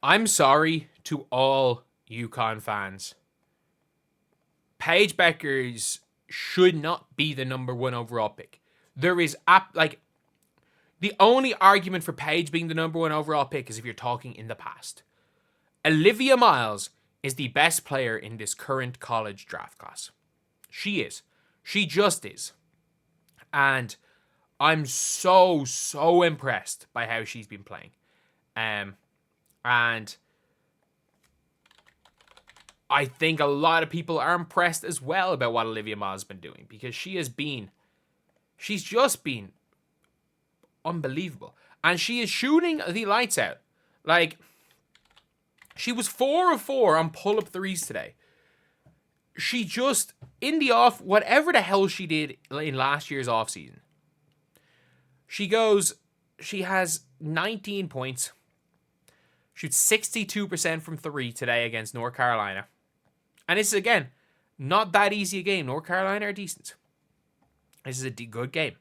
I'm sorry to all UConn fans. Paige Bueckers should not be the number one overall pick. There is the only argument for Paige being the number one overall pick is if you're talking in the past. Olivia Miles is the best player in this current college draft class. She is. She just is. And I'm so impressed by how she's been playing. And I think a lot of people are impressed as well about what Olivia Miles has been doing, because she's just been unbelievable. And she is shooting the lights out. Like, she was 4 of 4 on pull-up threes today. She just, whatever the hell she did in last year's offseason, she has 19 points, shoots 62% from 3 today against North Carolina. And this is, again, not that easy a game. North Carolina are decent. This is a good game.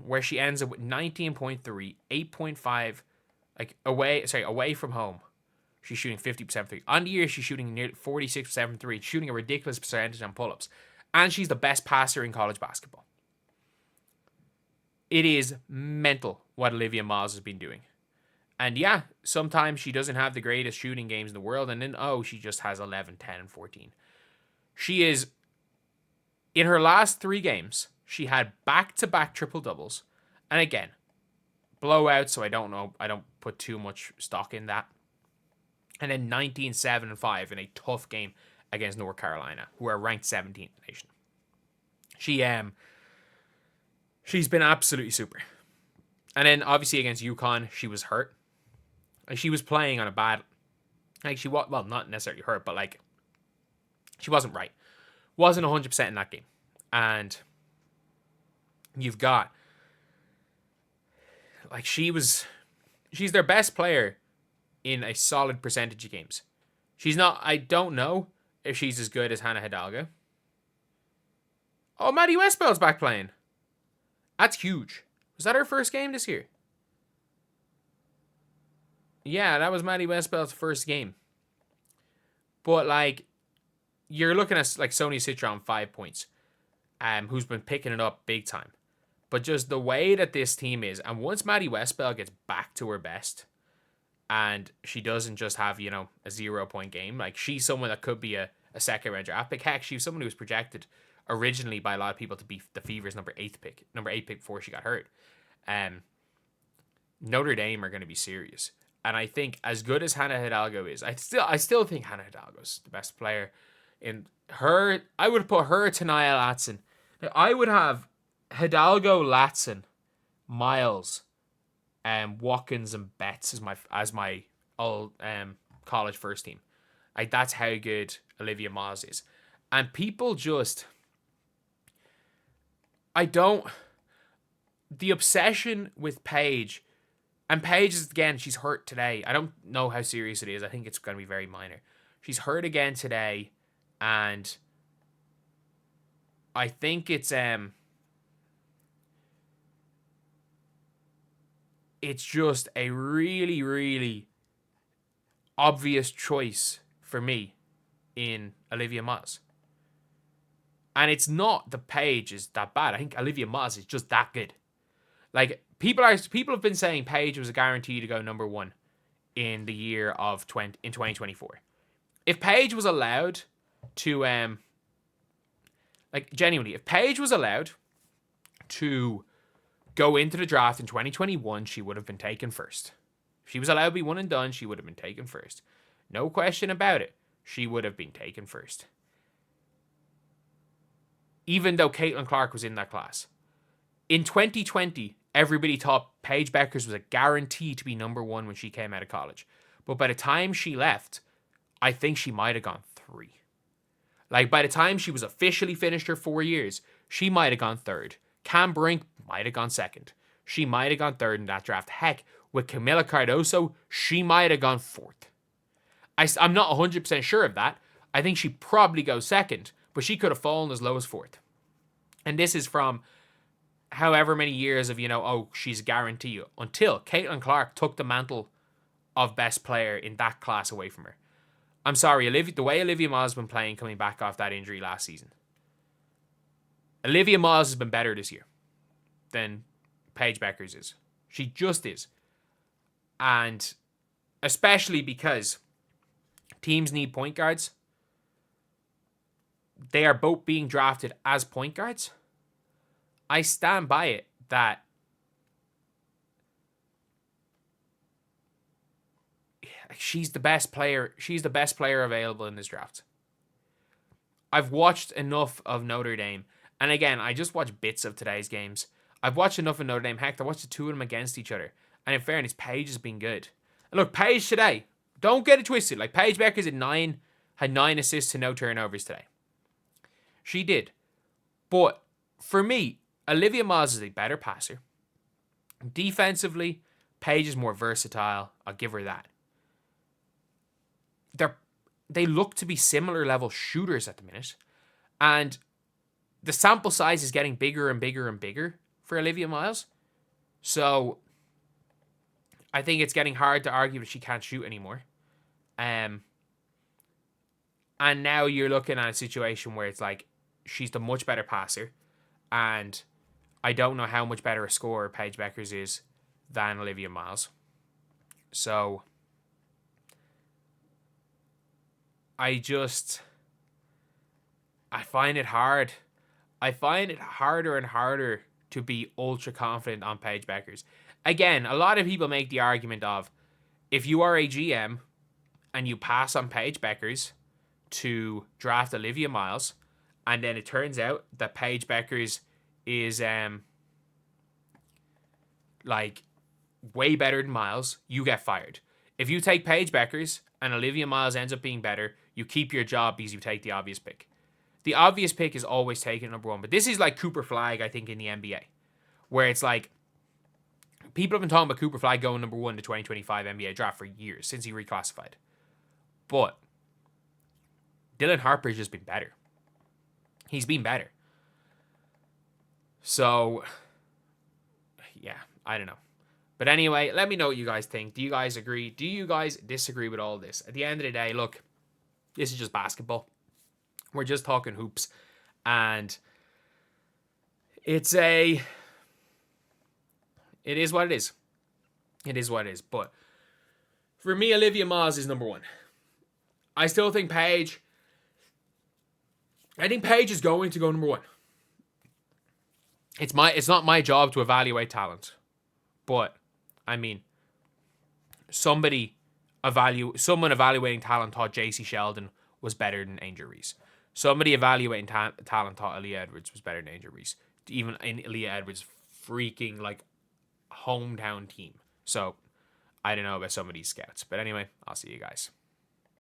Where she ends up with 19.3, 8.5, away from home. She's shooting 50% 3. On the year, she's shooting nearly 46% from 3, shooting a ridiculous percentage on pull-ups. And she's the best passer in college basketball. It is mental what Olivia Miles has been doing. And yeah, sometimes she doesn't have the greatest shooting games in the world, and then, she just has 11, 10, and 14. She is, in her last 3 games, she had back-to-back triple-doubles. And again, blowout, so I don't put too much stock in that. And then 19, 7, and 5 in a tough game against North Carolina, who are ranked 17th in the nation. She's been absolutely super. And then, obviously, against UConn, she was hurt. She was playing on a bad... not necessarily hurt, but, she wasn't right. Wasn't 100% in that game. And you've got... she's their best player in a solid percentage of games. She's not... I don't know if she's as good as Hannah Hidalgo. Oh, Maddie Westbell's back playing. That's huge. Was that her first game this year? Yeah, that was Maddie Westbell's first game. But, you're looking at, Sonia Citron, 5 points, who's been picking it up big time. But just the way that this team is, and once Maddie Westbell gets back to her best, and she doesn't just have, a 0-point game, she's someone that could be a second-round draft pick. Heck, she was someone who was projected originally by a lot of people to be the Fever's number 8 pick before she got hurt. Notre Dame are going to be serious. And I think as good as Hannah Hidalgo is, I still think Hannah Hidalgo is the best player. In her, I would put her to Niall Latson. I would have Hidalgo, Latson, Miles, Watkins, and Betts as my all college first team. That's how good Olivia Miles is. And people just... The obsession with Paige... And Paige is, again, she's hurt today. I don't know how serious it is. I think it's going to be very minor. She's hurt again today. And I think it's just a really, really obvious choice for me in Olivia Miles. And it's not that Paige is that bad. I think Olivia Miles is just that good. People have been saying Paige was a guarantee to go number 1 in the year of 2024. If Paige was allowed to genuinely, if Paige was allowed to go into the draft in 2021, she would have been taken first. If she was allowed to be one and done, she would have been taken first. No question about it. She would have been taken first. Even though Caitlin Clark was in that class. In 2020, everybody thought Paige Bueckers was a guarantee to be number 1 when she came out of college. But by the time she left, I think she might have gone 3. By the time she was officially finished her 4 years, she might have gone 3rd. Cam Brink might have gone 2nd. She might have gone 3rd in that draft. Heck, with Camila Cardoso, she might have gone 4th. I'm not 100% sure of that. I think she probably goes 2nd, but she could have fallen as low as 4th. And this is from however many years of, she's a guarantee, until Caitlin Clark took the mantle of best player in that class away from her. I'm sorry, the way Olivia Miles has been playing coming back off that injury last season. Olivia Miles has been better this year than Paige Bueckers is. She just is. And especially because teams need point guards. They are both being drafted as point guards. I stand by it that she's the best player. She's the best player available in this draft. I've watched enough of Notre Dame. And again, I just watched bits of today's games. I've watched enough of Notre Dame. Heck, I watched the two of them against each other. And in fairness, Paige has been good. And look, Paige today, don't get it twisted. Like, Paige Bueckers had 9 assists and no turnovers today. She did. But for me, Olivia Miles is a better passer. Defensively, Paige is more versatile. I'll give her that. They look to be similar level shooters at the minute. And the sample size is getting bigger and bigger and bigger for Olivia Miles. So I think it's getting hard to argue that she can't shoot anymore. And now you're looking at a situation where it's like she's the much better passer. And I don't know how much better a scorer Paige Bueckers is than Olivia Miles. So I find it hard. I find it harder and harder to be ultra confident on Paige Bueckers. Again, a lot of people make the argument of if you are a GM and you pass on Paige Bueckers to draft Olivia Miles, and then it turns out that Paige Bueckers is like way better than Miles, you get fired. If you take Paige Bueckers and Olivia Miles ends up being better, you keep your job because you take the obvious pick. The obvious pick is always taken number 1. But this is like Cooper Flagg, I think, in the NBA. Where it's like, people have been talking about Cooper Flagg going number 1 in the 2025 NBA draft for years, since he reclassified. But Dylan Harper's just been better. He's been better. So, yeah, I don't know. But anyway, let me know what you guys think. Do you guys agree? Do you guys disagree with all this? At the end of the day, look, this is just basketball. We're just talking hoops. And it is what it is. It is what it is. But for me, Olivia Miles is number 1. I still think Paige. I think Paige is going to go number 1. It's not my job to evaluate talent. But I mean, someone evaluating talent thought JC Sheldon was better than Angel Reese. Somebody evaluating talent thought Aaliyah Edwards was better than Angel Reese. Even in Aaliyah Edwards' freaking like hometown team. So I don't know about some of these scouts. But anyway, I'll see you guys.